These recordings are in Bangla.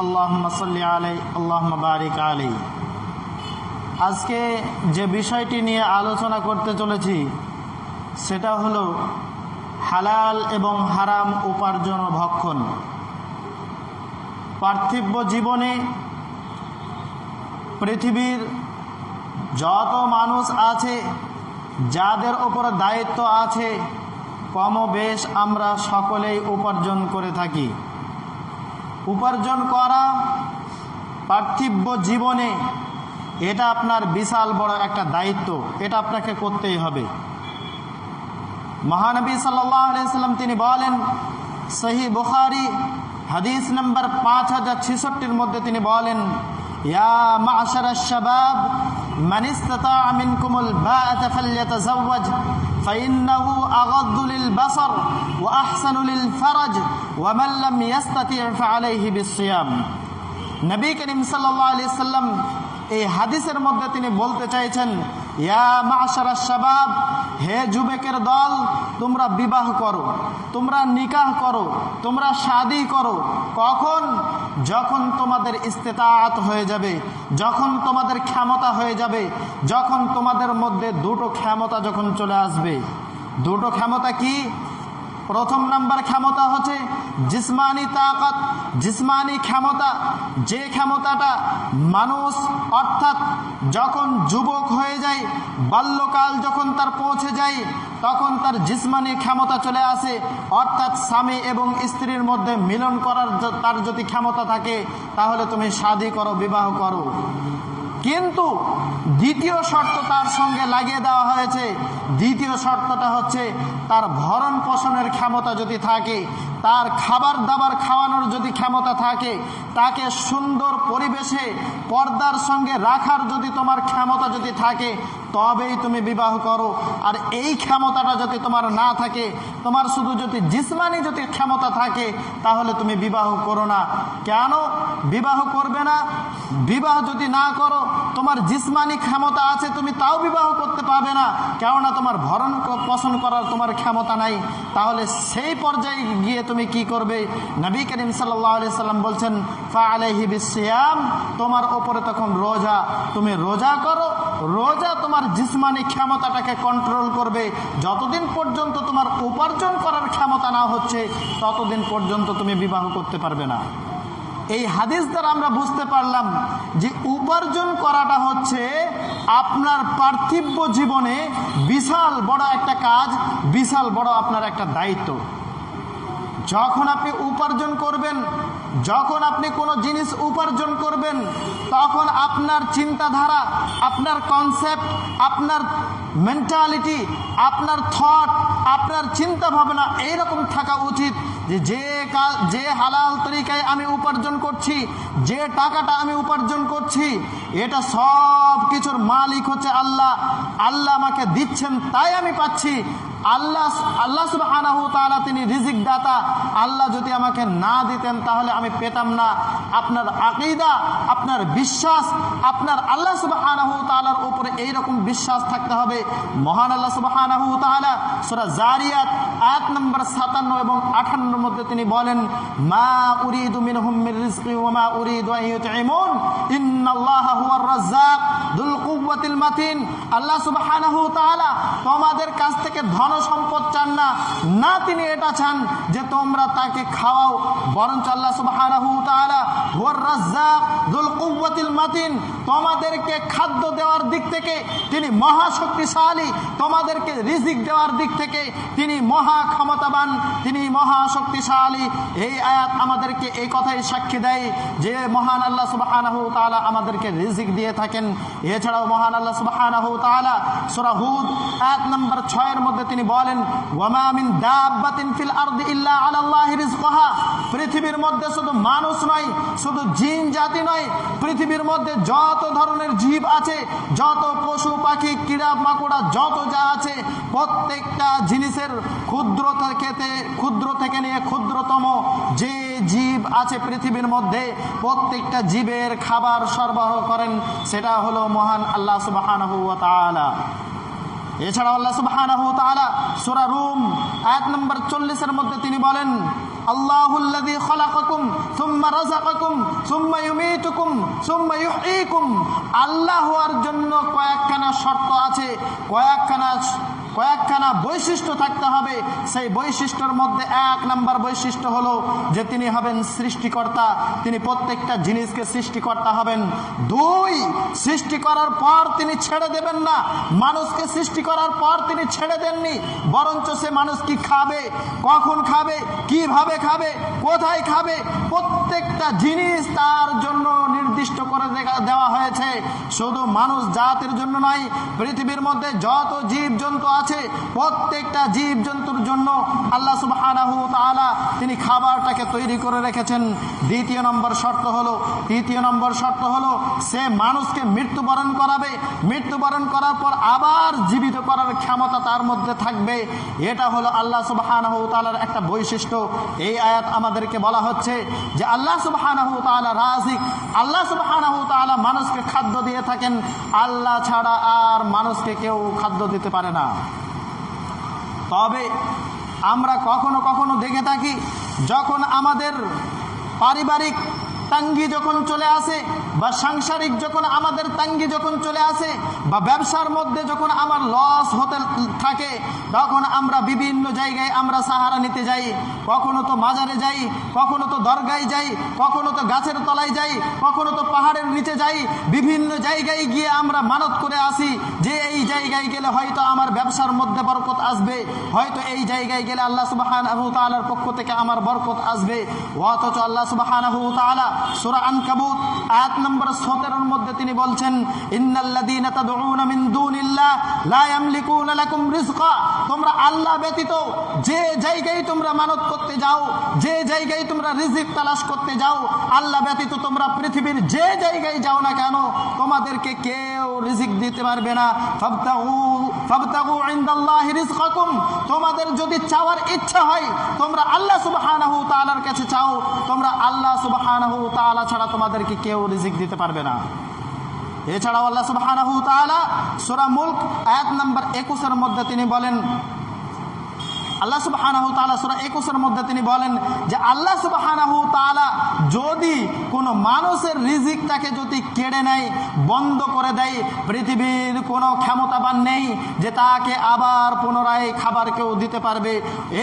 আল্লাহুম্মা সাল্লি আলাইহি আল্লাহুম্মা বারিক আলাইহি। আজকে যে বিষয়টি নিয়ে আলোচনা করতে চলেছি সেটা হলো হালাল এবং হারাম উপার্জন ও ভক্ষণ। পার্থিব জীবনে পৃথিবীর যত মানুষ আছে, যাদের ওপর দায়িত্ব আছে, কমবেশ আমরা সকলেই উপার্জন করে থাকি। উপার্জন করা পার্থিব জীবনে এটা আপনার বিশাল বড় একটা দায়িত্ব, এটা আপনাকে করতেই হবে। মহানবী সাল্লাল্লাহু আলাইহি সাল্লাম তিনি বলেন, সহিহ বুখারী হাদিস নম্বর 5066 মধ্যে তিনি বলেন, ইয়া মা'শারাশ শাবাব মান ইসতাতা'a মিনকুমুল বা'আতা ফালইয়াতাযাওয়াজ ফাইন্নাহু আগাদ্দু লিল বাসার ওয়া আহসানু লিল ফারাজ ওয়া মান লাম ইস্তাতি' ফাআলাইহি বিসসিয়াম। নবী করিম সাল্লাল্লাহু আলাইহি সাল্লাম এই হাদিসের মধ্যে তিনি বলতে চাইছেন, ইয়া মা'শারাশ শাবাব, হে যুবকের দল, তোমরা বিবাহ করো, তোমরা নিকাহ করো, তোমরা শাদী করো। কখন? যখন তোমাদের ইস্তেতাআত হয়ে যাবে, যখন তোমাদের ক্ষমতা হয়ে যাবে, যখন তোমাদের মধ্যে দুটো ক্ষমতা যখন চলে আসবে। দুটো ক্ষমতা কি? প্রথম নাম্বার ক্ষমতা হচ্ছে জিসমানি তাকাত, জিসমানি ক্ষমতা। যে ক্ষমতাটা মানুষ অর্থাৎ যখন যুবক হয়ে যায়, বাল্যকাল যখন তার পৌঁছে যায়, তখন তার জিসমানি ক্ষমতা চলে আসে, অর্থাৎ স্বামী এবং স্ত্রীর মধ্যে মিলন করার তার যদি ক্ষমতা থাকে তাহলে তুমি শাদী করো, বিবাহ করো। কিন্তু দ্বিতীয় শর্ত তার সঙ্গে লাগিয়ে দেওয়া হয়েছে। দ্বিতীয় শর্তটা হচ্ছে তার ভরণ পোষণের ক্ষমতা যদি থাকে, তার খাবার দাবার খাওয়ানোর যদি ক্ষমতা থাকে, তাকে সুন্দর পরিবেশে পর্দার সঙ্গে রাখার যদি তোমার ক্ষমতা যদি থাকে, তবেই তুমি বিবাহ করো। আর এই ক্ষমতাটা যদি তোমার না থাকে, তোমার শুধু যদি জিসমানি যদি ক্ষমতা থাকে, তাহলে তুমি বিবাহ করো না। কেন বিবাহ করবে না? বিবাহ যদি না করো, তোমার জিসমানি ক্ষমতা আছে, তুমি তাও বিবাহ করতে পারবে না, কেননা তোমার ভরণ পোষণ করার তোমার ক্ষমতা নাই। তাহলে সেই পর্যায়ে গিয়ে তুমি কি করবে? নবী করিম সাল্লাল্লাহু আলাইহি সাল্লাম বলছেন, ফাআলাইহি বিসসিয়াম, তোমার উপরে তখন রোজা, তুমি রোজা করো। রোজা তোমার জিসমানি ক্ষমতাটাকে কন্ট্রোল করবে। যতদিন পর্যন্ত তোমার উপার্জন করার ক্ষমতা না হচ্ছে, ততদিন পর্যন্ত তুমি বিবাহ করতে পারবে না। এই হাদিস দ্বারা আমরা বুঝতে পারলাম যে উপার্জন করাটা হচ্ছে আপনার পার্থিব জীবনে বিশাল বড় একটা কাজ, বিশাল বড় আপনার একটা দায়িত্ব। যখন আপনি উপার্জন করবেন, যখন আপনি কোনো জিনিস উপার্জন করবেন, তখন আপনার চিন্তাধারা, আপনার কনসেপ্ট, আপনার মেন্টালিটি, আপনার থট, আপনার চিন্তা ভাবনা এইরকম থাকা উচিত যে হালাল তরিকায় আমি উপার্জন করছি, যে টাকাটা আমি উপার্জন করছি, এটা সব কিছুর মালিক হচ্ছে আল্লাহ। আল্লাহ আমাকে দিচ্ছেন তাই আমি পাচ্ছি। আল্লাহ সুবহানাহু ওয়া তাআলা তিনি রিজিক দাতা। আল্লাহ যদি আমাকে না দিতেন তাহলে আমি পেতাম না। আপনার আকীদা, আপনার বিশ্বাস, আপনার আল্লাহ সুবহানাহু ওয়া তাআলার উপরে এইরকম বিশ্বাস থাকতে হবে। মহান আল্লাহ সুবহানাহু ওয়া তাআলা সূরা জারিয়াত আয়াত নম্বর 57 এবং 58 মধ্যে তিনি বলেন, মা উরিদু মিনহুম মির রিজকি ওয়া মা উরিদু আন ইউতঈমুন ইন্নাল্লাহা হুয়ার রাজ্জাক যুল কুওয়াতিল মাতিন। আল্লাহ সুবহানাহু ওয়া তাআলা তোমাদের কাছ থেকে ধন সম্পদ চান না, না তিনি এটা চান যে তোমরা তাকে খাওয়াও, বরঞ্চ আল্লাহ সুবহানাহু ওয়া তাআলা হুয়ার রাজ্জাক যুল কুওয়াতিল মাতিন, তোমাদেরকে খাদ্য দেওয়ার দিক থেকে তিনি মহা শক্তিশালী, তোমাদেরকে রিজিক দেওয়ার দিক থেকে তিনি মহা ক্ষমতাবান, তিনি মহা শক্তিশালী। এই আয়াত আমাদেরকে এই কথাই সাক্ষী দেয় যে মহান আল্লাহ সুবহানাহু ওয়া তাআলা আমাদেরকে রিজিক দিয়ে থাকেন। এছাড়াও মহান আল্লাহ সুবহানাহু ওয়া তাআলা সূরা হুদ আয়াত নম্বর 6 এর মধ্যে তিনি বলেন, ওয়ামা মিন দাব্বাতিন ফিল আরদি ইল্লা আলাল্লাহি রিজকুহা। পৃথিবীর মধ্যে শুধু মানুষ নয়, শুধু জিন জাতি নয়, পৃথিবীর মধ্যে যত ধরনের জীব আছে, যত পশু পাখি কীড়া মাকড়া যত যা আছে, প্রত্যেকটা জিনিসের ক্ষুদ্র থেকে নিয়ে ক্ষুদ্রতম যে জীব আছে পৃথিবীর মধ্যে, প্রত্যেকটা জীবের খাবার সরবরাহ করেন সেটা হলো মহান আল্লাহ সুবহানাহু ওয়া তাআলা। এছাড়াও আল্লাহ সুবহানাহু ওয়া তাআলা সূরা রুম আয়াত নম্বর 40 এর মধ্যে তিনি বলেন, আল্লাহুল্লাযী খালাকাকুম সুম্মা রাযাকাকুম সুম্মা ইউমীতুকুম সুম্মা ইউহয়ীকুম। আল্লাহ হওয়ার জন্য কয়েকখানা শর্ত আছে, কয়েকখানা বৈশিষ্ট্য থাকতে হবে। সেই বৈশিষ্ট্যের মধ্যে 1 নম্বর বৈশিষ্ট্য হলো যে তিনি হবেন সৃষ্টিকর্তা, তিনি প্রত্যেকটা জিনিসকে সৃষ্টিকর্তা হবেন। 2, সৃষ্টি করার পর তিনি ছেড়ে দেবেন না। মানুষকে সৃষ্টি করার পর তিনি ছেড়ে দেননি, বরঞ্চ সে মানুষ কি খাবে, কখন খাবে, কিভাবে খাবে, কোথায় খাবে, প্রত্যেকটা জিনিস তার জন্য নির্দিষ্ট করে দেওয়া হয়েছে। শুধু মানুষ জাতির জন্য নয়, পৃথিবীর মধ্যে যত জীবজন্তু আছে প্রত্যেকটা জীবজন্তুর জন্য আল্লাহ সুবহানাহু ওয়া তাআলা তিনি খাবারটাকে তৈরি করে রেখেছেন। তৃতীয় নম্বর শর্ত হলো সে মানুষকে মৃত্যুবরণ করাবে, মৃত্যুবরণ করার পর আবার জীবিত করার ক্ষমতা তার মধ্যে থাকবে। এটা হলো আল্লাহ সুবহানাহু ওয়া তাআলার একটা বৈশিষ্ট্য। এই আয়াত আমাদেরকে বলা হচ্ছে যে আল্লাহ সুবহানাহু ওয়া তাআলা রাযিক, আল্লাহ সুবহানাহু ওয়া তাআলা মানুষকে খাদ্য দিয়ে থাকেন, আল্লাহ ছাড়া আর মানুষকে কেউ খাদ্য দিতে পারে না। তবে আমরা কখনো কখনো দেখে থাকি, যখন আমাদের পারিবারিক তাঙ্গি যখন চলে আসে, বা সাংসারিক যখন আমাদের তাঙ্গি যখন চলে আসে, বা ব্যবসার মধ্যে যখন আমার লস হতে থাকে, তখন আমরা বিভিন্ন জায়গায় আমরা সাহারা নিতে যাই। কখনো তো মাজারে যাই, কখনো তো দরগায় যাই, কখনো তো গাছের তলায় যাই, কখনো তো পাহাড়ের নিচে যাই। বিভিন্ন জায়গায় গিয়ে আমরা মানত করে আসি যে এই জায়গায় গেলে হয়তো আমার ব্যবসার মধ্যে বরকত আসবে, হয়তো এই জায়গায় গেলে আল্লাহ সুবহানাহু ওয়া তাআলার পক্ষ থেকে আমার বরকত আসবে। অথচ আল্লাহ সুবহানাহু ওয়া তাআলা সূরা আনকাবুত আয়াত নম্বর 17 মধ্যে তিনি বলছেন, ইন্নাল্লাযীনা তাদউনা মিন দুনিল্লাহ লা ইয়ামলিকুনা লাকুম রিজকা। তোমরা আল্লাহ ব্যতীত যে জায়গায় তোমরা মানত করতে যাও, যে জায়গায় তোমরা রিজিক তালাশ করতে যাও, আল্লাহ ব্যতীত তোমরা পৃথিবীর যে জায়গায় যাও না কেন, তোমাদেরকে কেউ রিজিক দিতে পারবে না। ফাবতাগু ইনদাল্লাহি রিজকাকুম। তোমাদের যদি চাওয়ার ইচ্ছা হয়, তোমরা আল্লাহ সুবহানাহু ওয়া তাআলার কাছে চাও, তোমরা আল্লাহ সুবহানাহু ওয়া তাআলা ছাড়া তোমাদেরকে কেউ রিজিক দিতে পারবে না। এছাড়াও আল্লাহ সুবহানাহু ওয়া তাআলা সূরা মুলক আয়াত নম্বর 21 মধ্যে তিনি বলেন, আল্লাহ সুবহানাহু ওয়া তাআলা সূরা 21 মধ্যে তিনি বলেন যে আল্লাহ সুবহানাহু ওয়া তাআলা যদি কোনো মানুষের রিজিকটাকে যদি কেড়ে নেয়, বন্ধ করে দেয়, পৃথিবীর কোনো ক্ষমতাবান নেই যে তাকে আবার পুনরায় খাবার কেউ দিতে পারবে।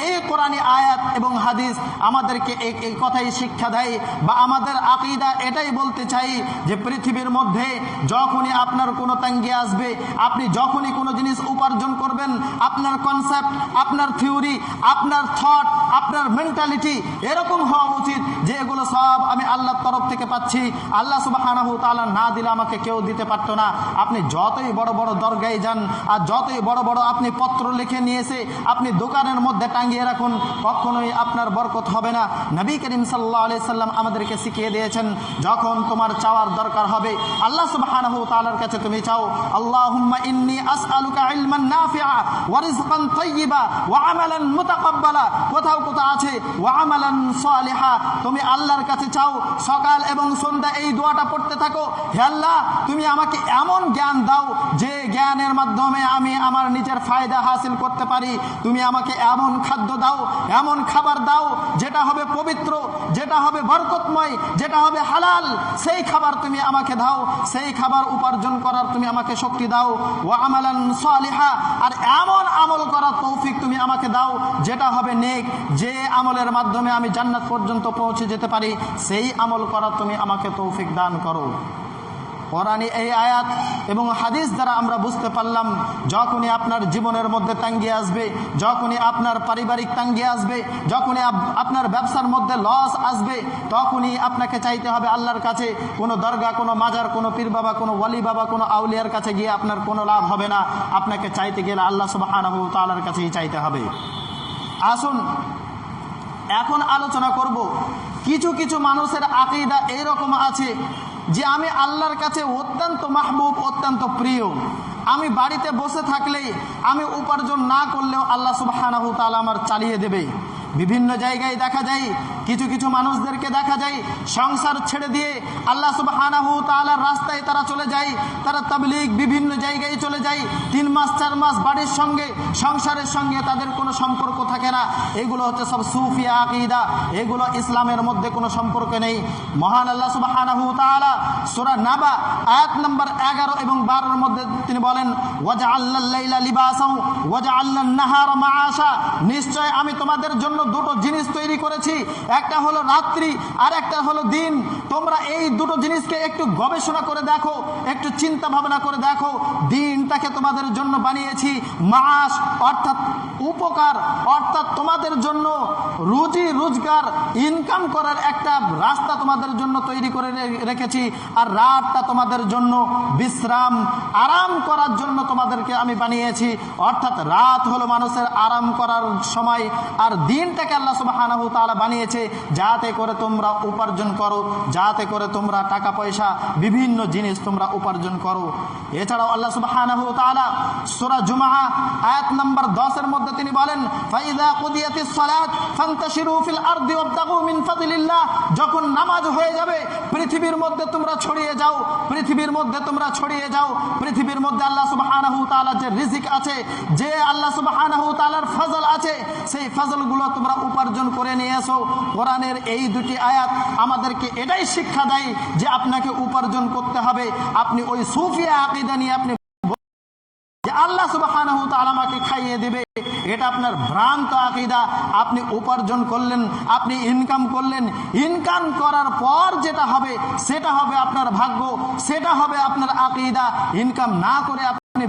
এই কোরআনী আয়াত এবং হাদিস আমাদেরকে এই কথাই শিক্ষা দেয়, বা আমাদের আকীদা এটাই বলতে চাই যে পৃথিবীর মধ্যে যখনই আপনার কোনো তাঙ্গি আসবে, আপনি যখনই কোনো জিনিস উপার্জন করবেন, আপনার কনসেপ্ট, আপনার থিওরি, আপনার থট, আপনার মেন্টালিটি এরকম হওয়া উচিত যে এগুলো সব আমি আল্লাহর তরফ থেকে পাচ্ছি, আল্লাহ সুবহানাহু ওয়া তাআলা না দিলে আমাকে কেউ দিতে পারতো না। আপনি যতই বড় বড় দরগায় যান আর যতই বড় বড় আপনি পত্র লিখে নিয়ে এসে আপনি দোকানের মধ্যে টাঙিয়ে রাখুন, কখনোই আপনার বরকত হবে না। নবী করিম সাল্লাল্লাহু আলাইহি সাল্লাম আমাদেরকে শিখিয়ে দিয়েছেন, যখন তোমার চাওয়ার দরকার হবে আল্লাহ সুবহানাহু ওয়া তাআলার কাছে তুমি চাও, আল্লাহুম্মা ইন্নী আসআলুকা ইলমান নাফিআ ওয়া রিজকান তাইয়্যিবা ওয়া আমালান মুতাকাব্বালা। কোথাও আছে ওয়া আমালান সালিহা। তুমি আল্লাহর কাছে চাও, সকাল এবং সন্ধ্যা এই দোয়াটা পড়তে থাকো, হে আল্লাহ তুমি আমাকে এমন জ্ঞান দাও যে জ্ঞানের মাধ্যমে আমি আমার নিজের ফায়দা হাসিল করতে পারি। তুমি আমাকে এমন খাদ্য দাও, এমন খাবার দাও যেটা হবে পবিত্র, যেটা হবে বরকতময়, যেটা হবে হালাল। সেই খাবার তুমি আমাকে দাও, সেই খাবার উপার্জন করার তুমি আমাকে শক্তি দাও। ওয়া আমালান সালিহা, আর এমন আমল করার তৌফিক তুমি আমাকে দাও যেটা হবে নেক, যে আমলের মাধ্যমে আমি জান্নাত পর্যন্ত পৌঁছে যেতে পারি, সেই আমল করার তুমি আমাকে তৌফিক দান করো। কোরআনী এই আয়াত এবং হাদিস দ্বারা আমরা বুঝতে পারলাম, যখনই আপনার জীবনের মধ্যে তাঙ্গি আসবে, যখনই আপনার পারিবারিক তাঙ্গি আসবে, যখনই আপনার ব্যবসার মধ্যে লস আসবে, তখনই আপনাকে চাইতে হবে আল্লাহর কাছে। কোনো দরগা, কোনো মাজার, কোনো পীর বাবা, কোনো ওয়ালি বাবা, কোনো আউলিয়ার কাছে গিয়ে আপনার কোনো লাভ হবে না। আপনাকে চাইতে গেলে আল্লাহ সুবহানাহু ওয়া তাআলার কাছেই চাইতে হবে। আসুন এখন আলোচনা করব, কিছু কিছু মানুষের আকীদা এইরকম আছে যে আমি আল্লাহর কাছে অত্যন্ত মাহবুব, অত্যন্ত প্রিয়। আমি বাড়িতে বসে থাকলেই, আমি উপার্জন না করলেও আল্লাহ সুবহানাহু ওয়া তাআলা আমার চালিয়ে দেবে। বিভিন্ন জায়গায় দেখা যায় কিছু কিছু মানুষদেরকে দেখা যায় সংসার ছেড়ে দিয়ে আল্লাহ সুবহানাহু ওয়া তাআলার রাস্তায় তারা চলে যায়, তারা তাবলীগ বিভিন্ন জায়গায় চলে যায়। 3 মাস 4 মাস বাড়ির সঙ্গে সংসারের সঙ্গে তাদের কোনো সম্পর্ক থাকে না। এগুলো হচ্ছে সব সুফিয়া আকীদা, এগুলো ইসলামের মধ্যে কোনো সম্পর্ক নেই। মহান আল্লাহ সুবহানাহু ওয়া তাআলা সূরা নাবা আয়াত নম্বর 11 এবং 12 এর মধ্যে তিনি বলেন, ওয়াজআলনাল লাইলা লিবাসাও ওয়াজআলনান নাহারা মাআশা, নিশ্চয় আমি তোমাদের জন্য দুটো জিনিস তৈরি করেছি, একটা হলো রাত্রি আর একটা হলো দিন। তোমরা এই দুটো জিনিসকে একটু গবেষণা করে দেখো, একটু চিন্তা ভাবনা করে দেখো। দিনটাকে তোমাদের জন্য বানিয়েছি মাস অর্থাৎ উপকার, অর্থাৎ তোমাদের জন্য রুজি রোজগার ইনকাম করার একটা রাস্তা তোমাদের জন্য তৈরি করে রেখেছি, আর রাতটা তোমাদের জন্য বিশ্রাম আরাম করার জন্য তোমাদেরকে আমি বানিয়েছি। অর্থাৎ রাত হলো মানুষের আরাম করার সময়, আর দিনটাকে আল্লাহ সুবহানাহু ওয়া তাআলা বানিয়েছে যাতে করে তোমরা উপার্জন করো, যাতে করে তোমরা টাকা পয়সা বিভিন্ন জিনিস তোমরা উপার্জন করো। এছাড়াও আল্লাহ সুবহানাহু ওয়া তাআলা সূরা জুমআ আয়াত নম্বর 10 এর মধ্যে তিনি বলেন, ফাইযা কুদিয়াতিস সালাত ফান্তাশিরু ফিল আরদি ওয়াবতাগু মিন ফাদলিল্লাহ, যখন নামাজ হয়ে যাবে পৃথিবীর মধ্যে তোমরা ছড়িয়ে যাও, পৃথিবীর মধ্যে তোমরা ছড়িয়ে যাও। পৃথিবীর মধ্যে আল্লাহ সুবহানাহু ওয়া তাআলার যে রিজিক আছে, যে আল্লাহ সুবহানাহু ওয়া তাআলার ফজল আছে, সেই ফজলগুলো তোমরা উপার্জন করে নিয়ে এসো। কোরআনের এই দুটি আয়াত আমাদেরকে এটাই শিক্ষা দেয় যে আপনাকে উপার্জন করতে হবে। আপনি ওই সুফিয়া আকীদা নিয়ে আপনি যে আল্লাহ সুবহানাহু ওয়া তাআলা আমাকে খাইয়ে দেবে, এটা আপনার ভ্রান্ত আকীদা। আপনি উপার্জন করলেন, আপনি ইনকাম করলেন, ইনকাম করার পর যেটা হবে সেটা হবে আপনার ভাগ্য, সেটা হবে আপনার আকীদা। ইনকাম না করে আপনি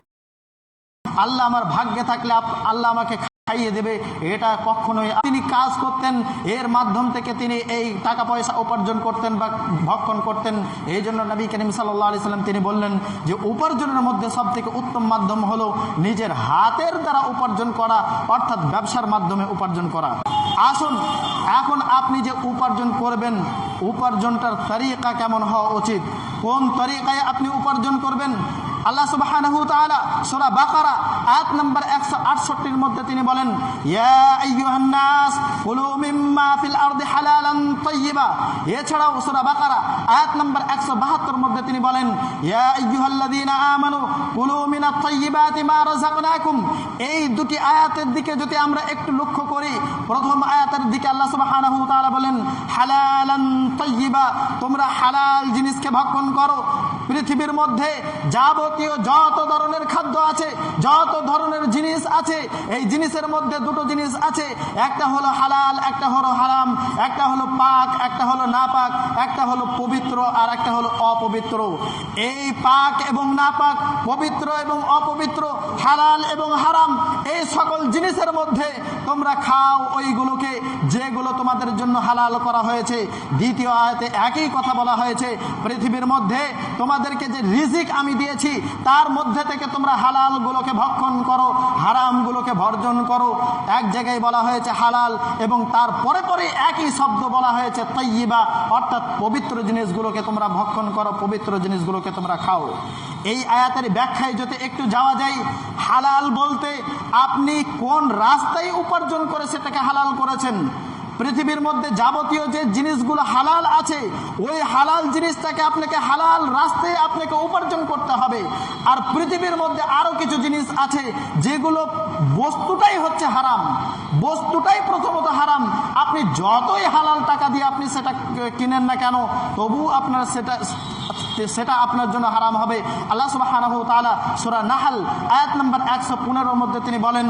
আল্লাহ আমার ভাগ্যে থাকলে আল্লাহ আমাকে খাইয়ে দেবে, এটা কখনোই। তিনি কাজ করতেন, এর মাধ্যম থেকে তিনি এই টাকা পয়সা উপার্জন করতেন বা ভক্ষণ করতেন। এই জন্য নবী করিম সাল্লাল্লাহু আলাইহি সাল্লাম তিনি বললেন যে উপার্জনের মধ্যে সবথেকে উত্তম মাধ্যম হলো নিজের হাতের দ্বারা উপার্জন করা, অর্থাৎ ব্যবসার মাধ্যমে উপার্জন করা। আসুন এখন আপনি যে উপার্জন করবেন, উপার্জনটার তরিকা কেমন হওয়া উচিত, কোন তরিকায় আপনি উপার্জন করবেন। আল্লাহ সুবহানাহু ওয়া তাআলা সূরা বাকারা আয়াত নম্বর 168 এর মধ্যে তিনি বলেন, ইয়া আইয়ুহান নাস কুলু মিম্মা ফিল আরদি হালালান তাইয়্যিবা। এছাড়াও সূরা বাকারা আয়াত নম্বর 172 এর মধ্যে তিনি বলেন, ইয়া আইয়ুহাল্লাযীনা আমানু কুলু মিনাত তাইয়্যিবাতি মা রাযাকনাকুম। এই দুটি আয়াতের দিকে যদি আমরা একটু লক্ষ্য করি, প্রথম আয়াতের দিকে আল্লাহ সুবহানাহু ওয়া তাআলা বলেন হালালান তাইয়্যিবা, তোমরা হালাল জিনিসকে ভক্ষণ করো। পৃথিবীর মধ্যে যাবতীয় যত ধরনের খাদ্য আছে, যত ধরনের জিনিস আছে, এই জিনিসের মধ্যে দুটো জিনিস আছে, একটা হলো হালাল, একটা হলো হারাম, একটা হলো পাক, একটা হলো নাপাক, একটা হলো পবিত্র আর একটা হলো অপবিত্র। এই পাক এবং নাপাক, পবিত্র এবং অপবিত্র, হালাল এবং হারাম, এই সকল জিনিসের মধ্যে তোমরা খাও ওইগুলোকে যেগুলো তোমাদের জন্য হালাল করা হয়েছে। দ্বিতীয় আয়াতে একই কথা বলা হয়েছে, পৃথিবীর মধ্যে তোমাদেরকে যে রিজিক আমি দিয়েছি তার মধ্যে থেকে তোমরা হালালগুলোকে ভক্ষণ করো, হারামগুলোকে বর্জন করো। এক জায়গায় বলা হয়েছে হালাল এবং তার পরে পরে একই শব্দ বলা হয়েছে তাইয়্যিবা, অর্থাৎ পবিত্র জিনিসগুলোকে তোমরা ভক্ষণ করো, পবিত্র জিনিসগুলোকে তোমরা খাও। এই আয়াতের ব্যাখ্যায় যদি একটু যাওয়া যায়, হালাল বলতে আপনি কোন রাস্তায় উপার্জন করে সেটাকে হালাল করেছেন। পৃথিবীর মধ্যে যাবতীয় যে জিনিসগুলো হালাল আছে, ওই হালাল জিনিসটাকে আপনাকে হালাল রাস্তায় আপনাকে উপার্জন করতে হবে। আর পৃথিবীর মধ্যে আরো কিছু জিনিস আছে যেগুলো বস্তুটাই হচ্ছে হারাম, বস্তুটাই প্রথমত হারাম। আপনি যতই হালাল টাকা দিয়ে আপনি সেটা কিনেন না কেন, তবু আপনার সেটা আপনার জন্য হারাম হবে। আল্লাহ সুবহানাহু ওয়া তাআলা সূরা নাহল আয়াত নম্বর 115 এর মধ্যে তিনি বলেন,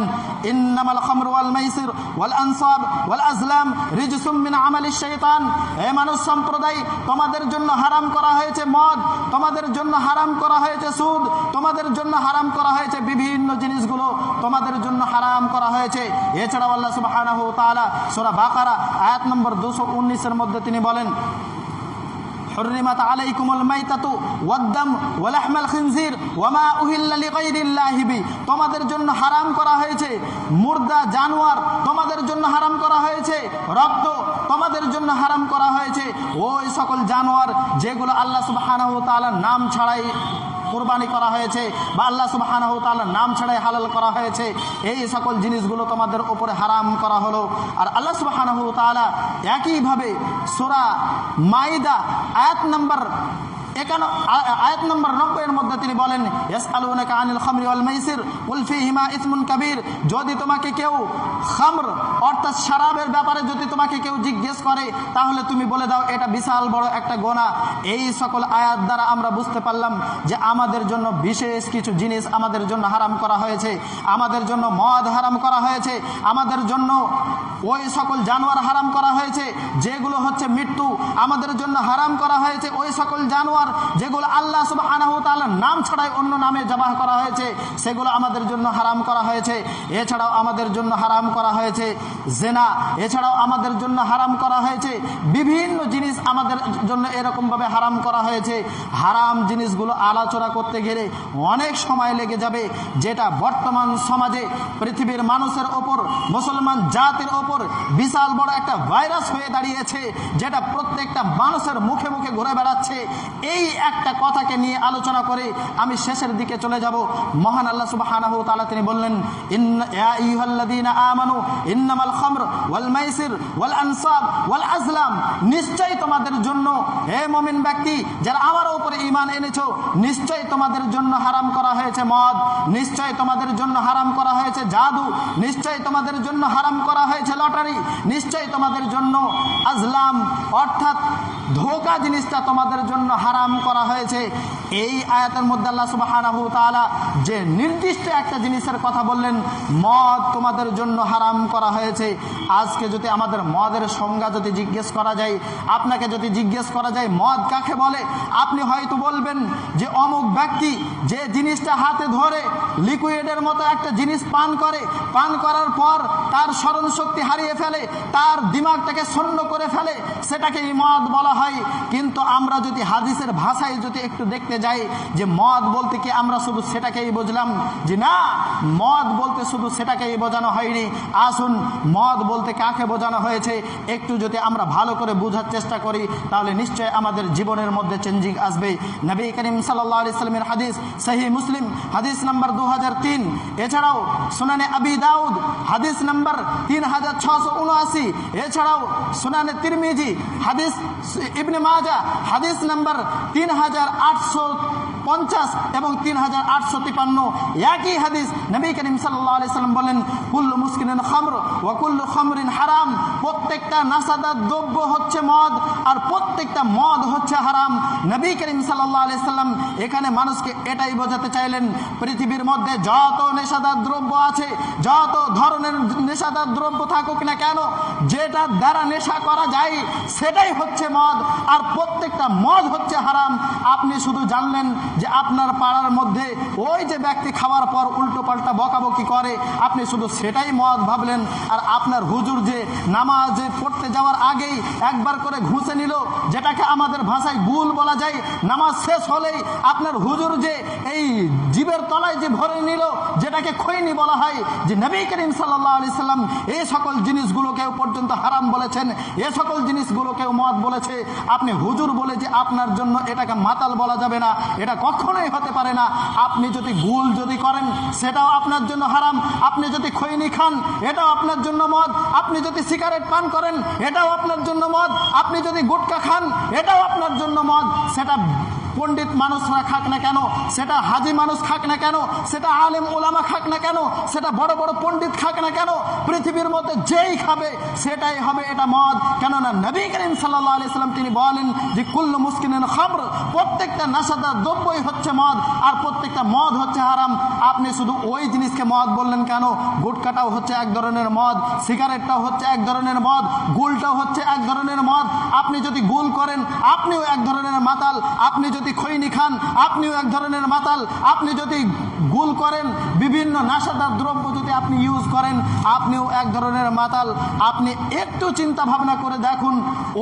ইন্নামাল খামরু ওয়াল মাইসির ওয়াল আনসাব ওয়াল আজলাম রিজসুম মিন আমালিশ শাইতান। হে মানুষ সম্প্রদায়, তোমাদের জন্য হারাম করা হয়েছে মদ, তোমাদের জন্য হারাম করা হয়েছে সুদ, তোমাদের জন্য হারাম করা হয়েছে বিভিন্ন জিনিসগুলো, তোমাদের জন্য হারাম করা হয়েছে। এছাড়াও আল্লাহ সুবহানাহু ওয়া তাআলা সূরা বাকারা আয়াত নম্বর 219 এর মধ্যে তিনি বলেন, حرمت عليكم الميتة والدم ولحم الخنزير وما أهل لغير الله به। তোমাদের জন্য হারাম করা হয়েছে মুর্দা জানোয়ার, তোমাদের জন্য হারাম করা হয়েছে রক্ত, তোমাদের জন্য হারাম করা হয়েছে ওই সকল জানোয়ার যেগুলো আল্লাহ সুবহানাহু ওয়া তাআলার নাম ছাড়াই কোরবানি করা হয়েছে বা আল্লাহ সুবহানাহু ওয়া তাআলার নাম ছাড়াই হালাল করা হয়েছে, এই সকল জিনিসগুলো তোমাদের উপরে হারাম করা হলো। আর আল্লাহ সুবহানাহু ওয়া তাআলা একইভাবে সূরা মাইদা আয়াত নম্বর 90 এর মধ্যে তিনি বলেন, ইয়াসআলুনাকা আনিল খামরি ওয়াল মাইসির কুল ফীহিমা ইসমুন কাবীর, যদি তোমাকে কেউ খামর অর্থাৎ শরাবের ব্যাপারে যদি তোমাকে কেউ জিজ্ঞেস করে তাহলে তুমি বলে দাও এটা বিশাল বড় একটা গুনাহ। এই সকল আয়াত দ্বারা আমরা বুঝতে পারলাম যে আমাদের জন্য বিশেষ কিছু জিনিস আমাদের জন্য হারাম করা হয়েছে। আমাদের জন্য মদ হারাম করা হয়েছে, আমাদের জন্য ওই সকল জানোয়ার হারাম করা হয়েছে যেগুলো হচ্ছে মৃত্যু, আমাদের জন্য হারাম করা হয়েছে ওই সকল জানোয়ার যেগুলো আল্লাহ সুবহানাহু ওয়া তাআলার নাম ছাড়াই অন্য নামে জবাহ করা হয়েছে, সেগুলো আমাদের জন্য হারাম করা হয়েছে। এছাড়াও আমাদের জন্য হারাম করা হয়েছে জিনা, এছাড়াও আমাদের জন্য হারাম করা হয়েছে বিভিন্ন জিনিস আমাদের জন্য এরকমভাবে হারাম করা হয়েছে। হারাম জিনিসগুলো আলোচনা করতে গেলে অনেক সময় লেগে যাবে, যেটা বর্তমান সমাজে পৃথিবীর মানুষের ওপর, মুসলমান জাতির ওপর বিশাল বড় একটা ভাইরাস হয়ে দাঁড়িয়েছে, যেটা প্রত্যেকটা মানুষের মুখে মুখে ঘুরে বেড়াচ্ছে। এই একটা কথাকে নিয়ে আলোচনা করে আমি শেষের দিকে চলে যাব। মহান আল্লাহ সুবহানাহু ওয়া তাআলা তিনি বললেন, ইয়া আইয়ুহাল্লাযীনা আমানু ইন্নামাল খামর ওয়াল মাইসির ওয়াল আনসাব ওয়াল আজলাম, নিশ্চয়ই তোমাদের জন্য হে মুমিন ব্যক্তি যারা আমার উপরে ঈমান এনেছো, নিশ্চয়ই তোমাদের জন্য হারাম করা হয়েছে মদ, নিশ্চয়ই তোমাদের জন্য হারাম করা হয়েছে জাদু, নিশ্চয়ই তোমাদের জন্য হারাম করা হয়েছে লটারি, নিশ্চয়ই তোমাদের জন্য আজলাম অর্থাৎ ধোঁকা জিনিসটা তোমাদের জন্য হারাম করা হয়েছে। এই আয়াতের মধ্যে আল্লাহ সুবহানাহু ওয়া তাআলা যে নির্দিষ্ট একটা জিনিসের কথা বললেন, মদ তোমাদের জন্য হারাম করা হয়েছে। আজকে যদি আমাদের মদের সংজ্ঞা যদি জিজ্ঞেস করা যায়, আপনাকে যদি জিজ্ঞেস করা যায় মদ কাকে বলে, আপনি হয়তো বলবেন যে অমুক ব্যক্তি যে জিনিসটা হাতে ধরে লিকুইডের মতো একটা জিনিস পান করে, পান করার পর তার স্মরণ শক্তি হারিয়ে ফেলে, তার দিমাগটাকে শূন্য করে ফেলে, সেটাকেই মদ বলা হয়। কিন্তু আমরা যদি হাদিসের ভাষায় যদি একটু দেখতে যাই যে মদ বলতে কি আমরা শুধু সেটাকেই বুঝলাম, যে না, মদ বলতে শুধু সেটাকেই বোঝানো হয়নি। আসুন মদ বলতে কাকে বোঝানো হয়েছে একটু যদি আমরা ভালো করে বোঝার চেষ্টা করি, তাহলে নিশ্চয়ই আমাদের জীবনের মধ্যে চেঞ্জিং আসবে। নবী করিম সাল্লাল্লাহু আলাইহি সাল্লামের হাদিস সহিহ মুসলিম হাদিস নাম্বার 2003, এছাড়াও সুনানে আবি দাউদ হাদিস নাম্বার 3679, এছাড়াও সুনানে তিরমিজি হাদিস, ইবনে মাজাহ হাদিস নাম্বার 3850 এবং 3853, একই হাদিস নবী করিম সাল্লাল্লাহু আলাইহি সাল্লাম বলেন, কুল্লু মুসকিরিন খামর ওয়া কুল্লু খামরিন হারাম, প্রত্যেকটা নাশাদার দ্রব্য হচ্ছে মদ আর প্রত্যেকটা মদ হচ্ছে হারাম। নবী করিম সাল্লাল্লাহু আলাইহি সাল্লাম এখানে মানুষকে এটাই বোঝাতে চাইলেন, পৃথিবীর মধ্যে যত নেশাদার দ্রব্য আছে, যত ধরনের নেশাদার দ্রব্য থাকুক না কেন, যেটা দ্বারা নেশা করা যায় সেটাই হচ্ছে মদ, আর প্রত্যেকটা মদ হচ্ছে হারাম। আপনি শুধু জানলেন যে আপনার পাড়ার মধ্যে ওই যে ব্যক্তি খাওয়ার পর উল্টো পাল্টা বকাবকি করে, আপনি শুধু সেটাই মদ ভাবলেন। আর আপনার হুজুর যে নামাজে পড়তে যাওয়ার আগেই একবার করে ঘুষে নিল, যেটাকে আমাদের ভাষায় গুল বলা যায়, নামাজ শেষ হলেই আপনার হুজুর যে এই জিবের তলায় যে ভরে নিল, যেটাকে খৈনি বলা হয়, যে নবী করিম সাল্লাল্লাহু আলাইহি সাল্লাম এই সকল জিনিসগুলোকেও পর্যন্ত হারাম বলেছেন, এ সকল জিনিসগুলোকেও মদ বলেছে। আপনি হুজুর বলে যে আপনার জন্য এটাকে মাতাল বলা যাবে না, এটা কখনোই হতে পারে না। আপনি যদি গুল যদি করেন সেটাও আপনার জন্য হারাম, আপনি যদি খৈনি খান এটাও আপনার জন্য মদ, আপনি যদি সিগারেট পান করেন এটাও আপনার জন্য মদ, আপনি যদি গুটকা খান এটাও আপনার জন্য মদ। সেটা পণ্ডিত মানুষরা খাক না কেন, সেটা হাজি মানুষ খাক না কেন, সেটা আলেম ওলামা খাক না কেন, সেটা বড় বড় পণ্ডিত খাক না কেন, পৃথিবীর মধ্যে যেই খাবে সেটাই হবে এটা মদ। কেননা নবী করিম সাল্লাল্লাহু আলাইহি সাল্লাম তিনি বলেন যে কুল্লু মুসকিরিন খামর, প্রত্যেকটা নেশাদার দ্রব্যই হচ্ছে মদ আর প্রত্যেকটা মদ হচ্ছে হারাম। আপনি শুধু ওই জিনিসকে মদ বললেন কেন? গুটকাটাও হচ্ছে এক ধরনের মদ, সিগারেটটাও হচ্ছে এক ধরনের মদ, গুলটাও হচ্ছে এক ধরনের মদ। আপনি যদি গুল করেন আপনিও এক ধরনের মাতাল, আপনি যদি খৈনি খান আপনিও এক ধরনের মাতাল, আপনি যদি গুল করেন বিভিন্ন নেশাদার দ্রব্য যদি আপনি ইউজ করেন আপনিও এক ধরনের মাতাল। আপনি একটু চিন্তা ভাবনা করে দেখুন,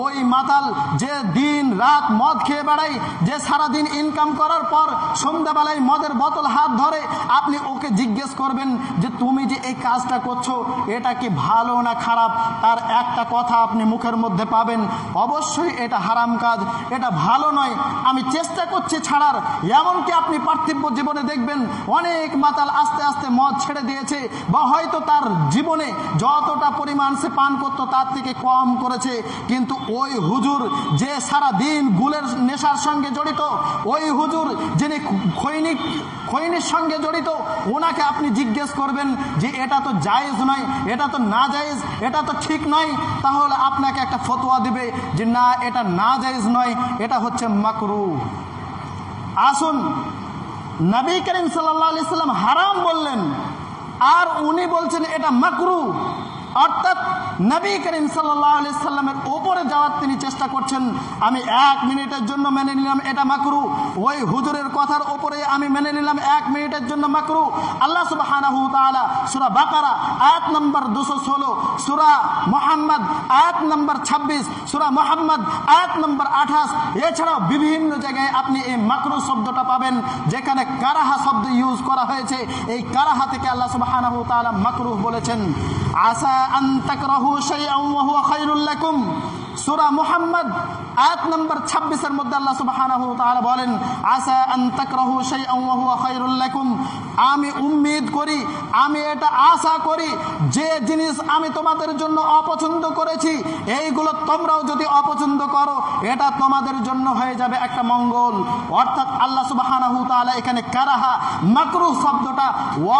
ওই মাতাল যে দিন রাত মদ খেয়ে বেড়ায়, যে সারাদিন ইনকাম করার পর সন্ধ্যাবেলায় মদের বোতল হাত ধরে আপনি ওকে জিজ্ঞেস করবেন যে তুমি যে এই কাজটা করছো এটা কি ভালো না খারাপ, তার একটা কথা আপনি মুখের মধ্যে পাবেন, অবশ্যই এটা হারাম কাজ, এটা ভালো নয়, আমি চেষ্টা করছি ছাড়ার। এমনকি আপনি পার্থিব জীবনে দেখবেন অনেক মাতাল আস্তে আস্তে মদ ছেড়ে দিয়েছে, বা হয়তো তার জীবনে যতটা পরিমাণ সে পান করতো তার থেকে কম করেছে, কিন্তু ওই হুজুর যে সারা দিন গুলের নেশার সঙ্গে জড়িত, ওই হুজুর যিনি খৈনির সঙ্গে জড়িত, ওনাকে আপনি জিজ্ঞেস করবেন যে এটা তো জায়েজ নয়, এটা তো না জায়েজ, এটা তো ঠিক নয়, তাহলে আপনাকে একটা ফতোয়া দিবে যে না এটা না জায়েজ নয়, এটা হচ্ছে মাকরুহ। আসুন, নবী করিম সাল্লাল্লাহু আলাইহি সাল্লাম হারাম বললেন আর উনি বলছেন এটা মাকরুহ, অর্থাৎ নবী করিম সাল্লাল্লাহু আলাইহি সাল্লামের উপরে যাওয়ার তিনি চেষ্টা করছেন। আমি 1 মিনিটের জন্য মেনে নিলাম এটা মাকরুহ, ওই হুজুরের কথার উপরে আমি মেনে নিলাম 1 মিনিটের জন্য মাকরুহ। আল্লাহ সুবহানাহু ওয়া তাআলা সূরা বাকারা আয়াত নম্বর 216, সূরা মুহাম্মদ আয়াত নম্বর 26, সূরা মুহাম্মদ আয়াত নম্বর 28, এছাড়াও বিভিন্ন জায়গায় আপনি এই মাকরুহ শব্দটা পাবেন যেখানে কারাহা শব্দ ইউজ করা হয়েছে। এই কারাহা থেকে আল্লাহ সুবহানাহু ওয়া তাআলা মাকরুহ বলেছেন। আসা আন তাকরাহু শাইআন ওয়া হুয়া খায়রুল লাকুম, সূরা মুহাম্মদ আয়াত নম্বর 26 এর মধ্যে আল্লাহ সুবহানাহু ওয়া তাআলা বলেন আসা আন তাকরাহু শাইআন ওয়া হুয়া খায়রুল লাকুম, আমি উম্মিদ করি, আমি এটা আশা করি যে জিনিস আমি তোমাদের জন্য অপছন্দ করেছি এইগুলো তোমরাও যদি অপছন্দ করো এটা তোমাদের জন্য হয়ে যাবে একটা মঙ্গল। অর্থাৎ আল্লাহ সুবহানাহু ওয়া তাআলা এখানে কারাহা মাকরুহ শব্দটা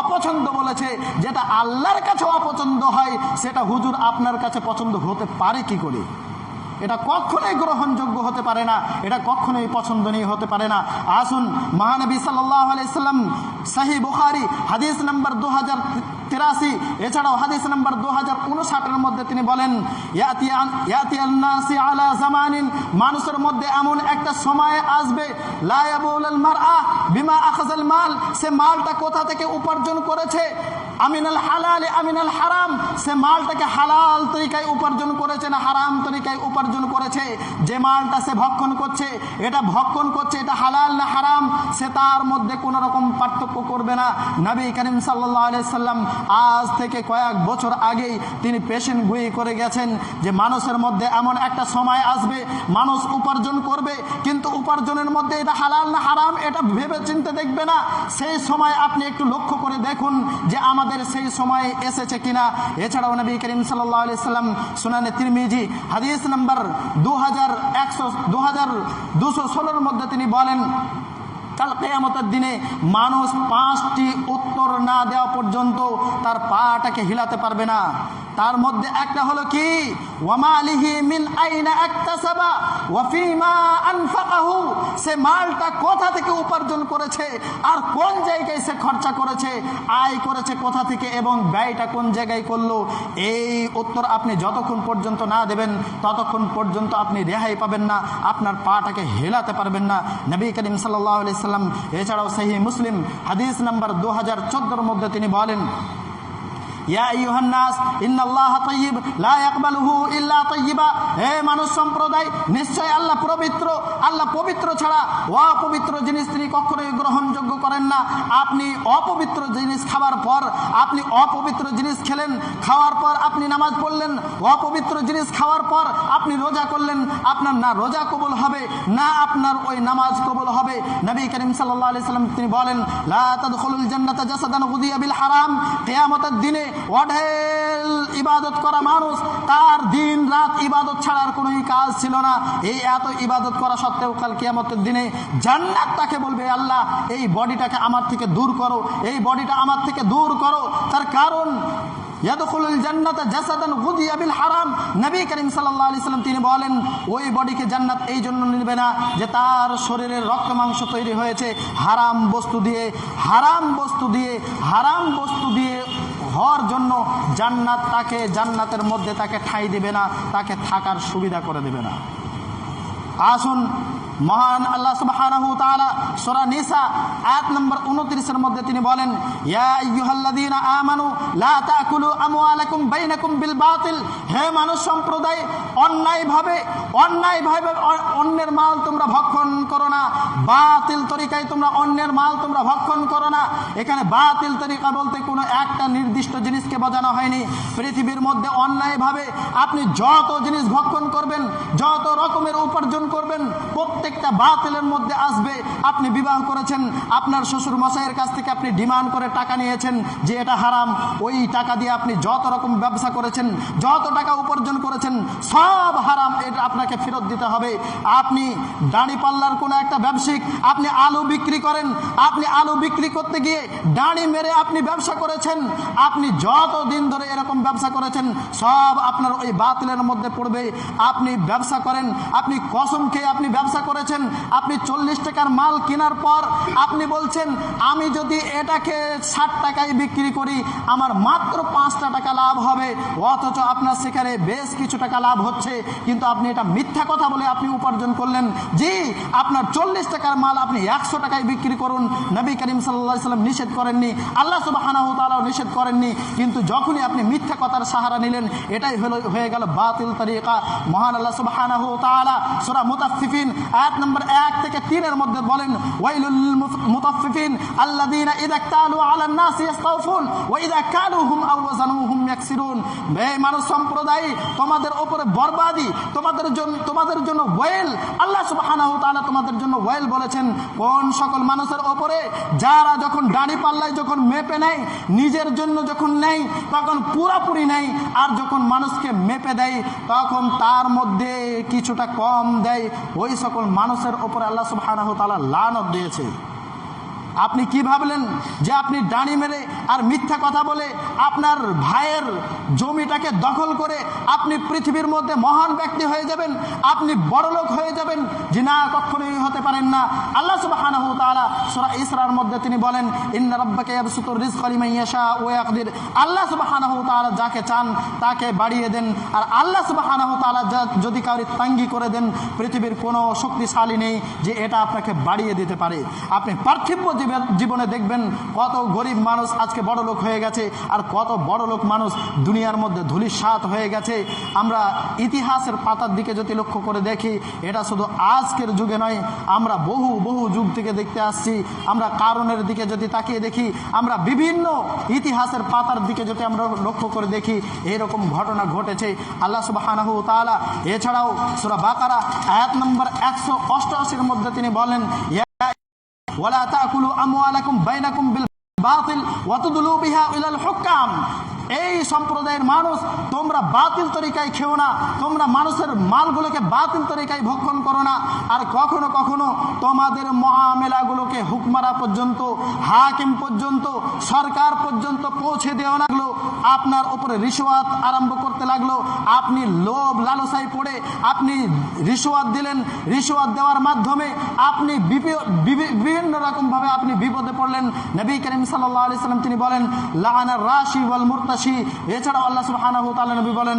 অপছন্দ বলেছে, যেটা আল্লাহর কাছে অপছন্দ হয় সেটা হুজুর আপনার কাছে পছন্দ হতে পারে কি করে? এটা কখনোই গ্রহণযোগ্য হতে পারে না, এটা কখনোই পছন্দনীয় হতে পারে না। আসুন, মহানবী সাল্লাল্লাহু আলাইহি সাল্লাম সহিহ বুখারী হাদিস নাম্বার 2083, এছাড়াও হাদিস নাম্বার 2059 এর মধ্যে তিনি বলেন ইয়াতিয়ান নাসি আলা জামানিন, মানুষের মধ্যে এমন একটা সময় আসবে লা ইয়াবুলুল মারআ বিমা আখাযাল মাল, সে মালটা কোথা থেকে উপার্জন করেছে, আমিনাল হালাল আমিনাল হারাম, সে মালটাকে হালাল তরিকায় উপার্জন করেছে না হারাম তরিকায় উপার্জন করেছে, যে মালটা সে ভক্ষণ করছে এটা হালাল না হারাম, সে তার মধ্যে কোনো রকম পার্থক্য করবে না। নবী করিম সাল্লাল্লাহু আলাইহি সাল্লাম আজ থেকে কয়েক বছর আগেই তিনি পেশেন্ট গুই করে গেছেন যে মানুষের মধ্যে এমন একটা সময় আসবে মানুষ উপার্জন করবে, কিন্তু উপার্জনের মধ্যে এটা হালাল না হারাম এটা ভেবে চিন্তে দেখবে না। সেই সময় আপনি একটু লক্ষ্য করে দেখুন যে আমাদের সেই সময় এসেছে কিনা। এছাড়াও নবী করিম সাল্লাল্লাহু আলাইহি সাল্লাম সুনানে তিরমিজি হাদিস নাম্বার 2216 মধ্যে তিনি বলেন কাল কিয়ামতের দিনে মানুষ 5টি উত্তর না দেওয়া পর্যন্ত তার পাটাকে হিলাতে পারবে না। তার মধ্যে একটা হলো কি ওয়ামালিহি মিন আইনা আকতাসাবা ওয়া ফিমা আনফাকাহু, সে মালটা কোথা থেকে উপার্জন করেছে আর কোন জায়গায় সে খরচা করেছে, আয় করেছে কোথা থেকে এবং ব্যয়টা কোন জায়গায় করলো। এই উত্তর আপনি যতক্ষণ পর্যন্ত না দেবেন ততক্ষণ পর্যন্ত আপনি রেহাই পাবেন না, আপনার পাটাকে হেলাতে পারবেন না। নবী করিম সাল্লাল্লাহু আলাইহি সাল্লাম এছাড়াও সহিহ মুসলিম হাদিস নাম্বার 2014 মধ্যে তিনি বলেন ইয়া আইয়ুহান নাস ইন্নাল্লাহা তাইয়্যিব লা ইয়াকবালুহু ইল্লা তাইয়্যিবা, হে মানুষ সম্প্রদায় নিশ্চয় আল্লাহ পবিত্র, আল্লাহ পবিত্র ছাড়া অপবিত্র জিনিস তিনি কখনোই গ্রহণযোগ্য করেন না। আপনি অপবিত্র জিনিস খাওয়ার পর, আপনি অপবিত্র জিনিস খেলেন, খাওয়ার পর আপনি নামাজ পড়লেন, অপবিত্র জিনিস খাওয়ার পর আপনি রোজা করলেন, আপনার না রোজা কবুল হবে না আপনার ওই নামাজ কবুল হবে। নবী করিম সাল্লাল্লাহু আলাইহি সাল্লাম তিনি বলেন লা তাদখুলুল জান্নাতা জাসাদান গুদিয়া বিল হারাম, কিয়ামতের দিনে অঢেল ইবাদত করা মানুষ, তার দিন রাত ইবাদত ছাড়ার কোনো কাজ ছিল না, এই এত ইবাদত করা সত্ত্বেও কাল কিয়ামতের দিনে জান্নাত তাকে বলবে আল্লাহ এই বডিটাকে আমার থেকে দূর করো, এই বডিটা আমার থেকে দূর করো। তার কারণ ইয়াদখুলুল জান্নাতা জাসাদান গুদিয়া বিল হারাম, নবী করিম সাল্লাল্লাহু আলাইহি সাল্লাম তিনি বলেন ওই বডিকে জান্নাত এই জন্য নেবে না যে তার শরীরের রক্ত মাংস তৈরি হয়েছে হারাম বস্তু দিয়ে, হারাম বস্তু দিয়ে, হারাম বস্তু দিয়ে হওয়ার জন্য জান্নাত তাকে জান্নাতের মধ্যে তাকে ঠাঁই দেবে না, তাকে থাকার সুবিধা করে দেবে না। আসুন, মহান আল্লাহ সুবহানাহু ওয়া তাআলা সূরা নিসা আয়াত নম্বর 29 এর মধ্যে তিনি বলেন ইয়া আইয়ুহাল্লাযীনা আমানু লা তাকুলু আমওয়ালাকুম বাইনাকুম বিল বাতিল, হে মানুষ সম্প্রদায় অন্যায়ভাবে অন্যের মাল তোমরা ভক্ষণ করো না, বাতিল তরিকায় তোমরা অন্যের মাল তোমরা ভক্ষণ করো না। এখানে বাতিল তরিকা বলতে কোনো একটা নির্দিষ্ট জিনিসকে বোঝানো হয়নি। পৃথিবীর মধ্যে অন্যায়ভাবে আপনি যত জিনিস ভক্ষণ করবেন, যত রকমের উপার্জন করবেন, প্রত্যেকটা বাতিলের মধ্যে আসবে। আপনি বিবাহ করেছেন, আপনার শ্বশুর মশাইয়ের কাছ থেকে আপনি ডিমান্ড করে টাকা নিয়েছেন যে এটা হারাম, ওই টাকা দিয়ে আপনি যত রকম ব্যবসা করেছেন, যত টাকা উপার্জন করেছেন, সব হারাম, এটা আপনাকে ফেরত দিতে হবে। আপনি দাঁড়িপাল্লার কোনো একটা ব্যবসায়িক, আপনি আলু বিক্রি করেন, আপনি আলু বিক্রি করতে গিয়ে দাঁড়ি মেরে আপনি ব্যবসা করেছেন, আপনি যত দিন ধরে এরকম ব্যবসা করেছেন সব আপনার ওই বাতিলের মধ্যে পড়বে। আপনি ব্যবসা করেন, আপনি কসম খেয়ে আপনি ব্যবসা করেছেন, আপনি 40 টাকার মাল কেনার পর আপনি বলছেন আমি যদি এটাকে 60 টাকায় বিক্রি করি আমার মাত্র 5টা টাকা লাভ হবে, অথচ আপনার সেখানে বেশ কিছু টাকা লাভ হচ্ছে, কিন্তু আপনি এটা মিথ্যা কথা বলে আপনি উপার্জন করলেন। জি, আপনার 40 টাকার মাল আপনি 100 টাকায় বিক্রি করুন, নবী করিম সাল্লাল্লাহু আলাইহি সাল্লাম নিষেধ করেননি, আল্লাহ সুবহানাহু ওয়া তাআলা নিষেধ করেননি, কিন্তু যখনই আপনি মিথ্যা কথার সাহারা নিলেন এটাই হয়ে গেল বাতিল তরিকা। মহান আল্লাহ সুবহানাহু ওয়া তাআলা সূরা মুতাফফিফিন আয়াত নম্বর 1 থেকে 3 এর মধ্যে বলেন, ওয়াইলুল লিল মুতাফফিফিন আল্লাযীনা ইযা ইক্তালু আলান নাসি ইস্তাওফুন ওয়া ইযা কালুহুম আও ওয়াজানুহুম ইয়াকসিরুন। হে মানব সম্প্রদায়, তোমাদের উপরে বরবাদি, তোমাদের জন্য ওয়াইল। আল্লাহ সুবহানাহু ওয়া তাআলা তোমাদের জন্য ওয়াইল বলেছেন কোন সকল মানুষের উপরে, যারা যখন দাড়ি পাল্লায় যখন মেপে নেয়, নিজের জন্য যখন নেয় তখন পুরোপুরি নেয়, আর যখন মানুষকে মেপে দেয় তখন তার মধ্যে কিছুটা কম দেয়, ওই সকল মানুষের উপরে আল্লাহ সুবহানাহু ওয়া তাআলা লানত দিয়েছে। আপনি কি ভাবলেন যে আপনি দাঁড়ি মেরে আর মিথ্যা কথা বলে আপনার ভাইয়ের জমিটাকে দখল করে আপনি পৃথিবীর মধ্যে মহান ব্যক্তি হয়ে যাবেন, আপনি বড়লোক হয়ে যাবেন? যে না, কখনোই হতে পারেন না। আল্লাহ সুবহানাহু ওয়া তাআলা সূরা ইসরার মধ্যে তিনি বলেন, ইন্না রাব্বাকা ইয়াবসুতুর রিজকা লিমান ইয়াশা ওয়া ইয়াকদির। আল্লাহ সুবহানাহু ওয়া তাআলা যাকে চান তাকে বাড়িয়ে দেন, আর আল্লাহ সুবহানাহু ওয়া তাআলা যদি কাউকে তাঙ্গি করে দেন, পৃথিবীর কোনো শক্তিশালী নেই যে এটা আপনাকে বাড়িয়ে দিতে পারে। আপনি পার্থিব জীবনে দেখবেন কত গরিব মানুষ আজকে বড় লোক হয়ে গেছে, আর কত বড় লোক মানুষ দুনিয়ার মধ্যে ধূলিসাৎ হয়ে গেছে। আমরা ইতিহাসের পাতার দিকে যদি লক্ষ্য করে দেখি, এটা শুধু আজকের যুগে নয়, আমরা বহু বহু যুগ থেকে দেখতে আসছি। আমরা কারণের দিকে যদি তাকিয়ে দেখি, আমরা বিভিন্ন ইতিহাসের পাতার দিকে যদি আমরা লক্ষ্য করে দেখি, এইরকম ঘটনা ঘটেছে। আল্লাহ সুবহানাহু ওয়া তাআলা এছাড়াও সূরা বাকারা আয়াত নম্বর 188 মধ্যে তিনি বলেন, ওয়ালা তাকুলু আমওয়ালাকুম বাইনাকুম বিল বাতিল ওয়া তুদলু বিহা ইলাল হুকাম। এই সম্প্রদায়ের মানুষ, তোমরা বাতিল তরিকায় খেও না, তোমরা মানুষের মালগুলোকে বাতিল তরিকায় ভক্ষণ করো না, আর কখনো কখনো তোমাদের মুআমেলাগুলোকে হুকমারা পর্যন্ত, হাকিম পর্যন্ত, সরকার পর্যন্ত পৌঁছে দেওয়া লাগলো। আপনার উপরে রিশওয়াত আরম্ভ করতে লাগলো। আপনি লোভ লালসায় পড়ে আপনি রিশওয়াত দিলেন, রিশওয়াত দেওয়ার মাধ্যমে আপনি বিভিন্ন রকমভাবে আপনি বিপদে পড়লেন। নবী করিম সাল্লাল্লাহু আলাইহি সাল্লাম তিনি বলেন, লাআনার রাশি ওয়াল মুরতাশি। এছাড়াও আল্লাহ সুবহানাহু ওয়া তাআলা নবী বলেন,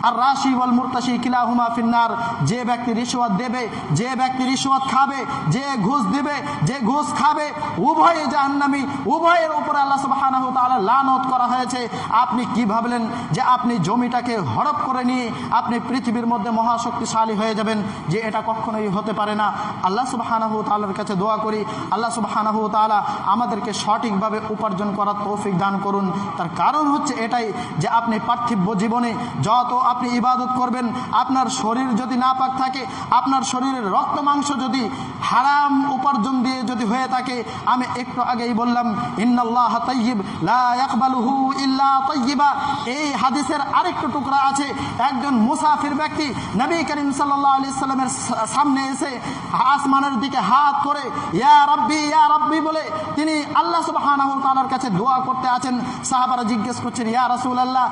আর রাশি ওয়াল মুরতাশি কিলাহুমা ফিন্নার। যে ব্যক্তি রিশওয়াত দেবে, যে ব্যক্তি রিশওয়াত খাবে, যে ঘুষ দেবে, যে ঘুষ খাবে, উভয়ে জাহান্নামী। উভয়ের উপরে আল্লাহ সুবহানাহু ওয়া তাআলা লানত করা হয়েছে। আপনি কি ভাবলেন যে আপনি জমিটাকে হড়প করে নিয়ে আপনি পৃথিবীর মধ্যে মহাশক্তিশালী হয়ে যাবেন? যে এটা কখনোই হতে পারে না। আল্লাহ সুবহানাহু ওয়া তাআলার কাছে দোয়া করি, আল্লাহ সুবহানাহু ওয়া তাআলা আমাদেরকে সঠিকভাবে উপার্জন করার তৌফিক দান করুন। তার কারণ হচ্ছে এটাই যে আপনি পার্থিব জীবনে যত আপনি ইবাদত করবেন, আপনার শরীর যদি নাপাক থাকে, আপনার শরীরের রক্ত মাংস যদি হারাম উপার্জন দিয়ে যদি হয়ে থাকে, আমি একটু আগেই বললাম, ইন্নাল্লাহ তাইয়্যিব লা ইয়াকবালুহু ইল্লা তাইয়্যিবা। এই হাদিসের আরেকটু টুকরা আছে, একজন মুসাফির ব্যক্তি নবী করিম সাল্লাল্লাহু আলাইহি সাল্লামের সামনে এসে আসমানের দিকে হাত করে ইয়া রাব্বি বলে তিনি আল্লাহ সুবহানাহু ওয়া তাআলার কাছে দোয়া করতে আছেন। সাহাবারা জিজ্ঞেস করছেন, ইয়া রাসূলুল্লাহ,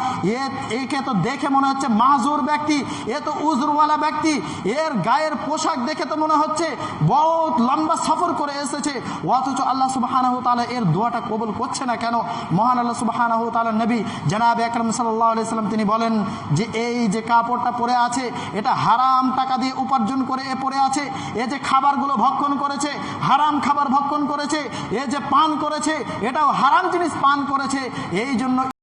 একে তো দেখে মনে হচ্ছে মাহজুর ব্যক্তি, এ তো উজরওয়ালা ব্যক্তি, এর গায়ের পোশাক দেখে তো মনে হচ্ছে বহুত লম্বা সফর করে এসেছে, অথচ আল্লাহ সুবহানাহু ওয়া তাআলা এর দোয়াটা কবুল করছে না কেন? মহান আল্লাহ সুবহানাহু ওয়া তাআলার নবী জনাব আকরাম সাল্লাল্লাহু আলাইহি সাল্লাম তিনি বলেন যে এই যে কাপড়টা পরে আছে এটা হারাম টাকা দিয়ে উপার্জন করে এ পরে আছে, এ যে খাবারগুলো ভক্ষণ করেছে হারাম খাবার ভক্ষণ করেছে, এ যে পান করেছে এটাও হারাম জিনিস পান করেছে, এই জন্য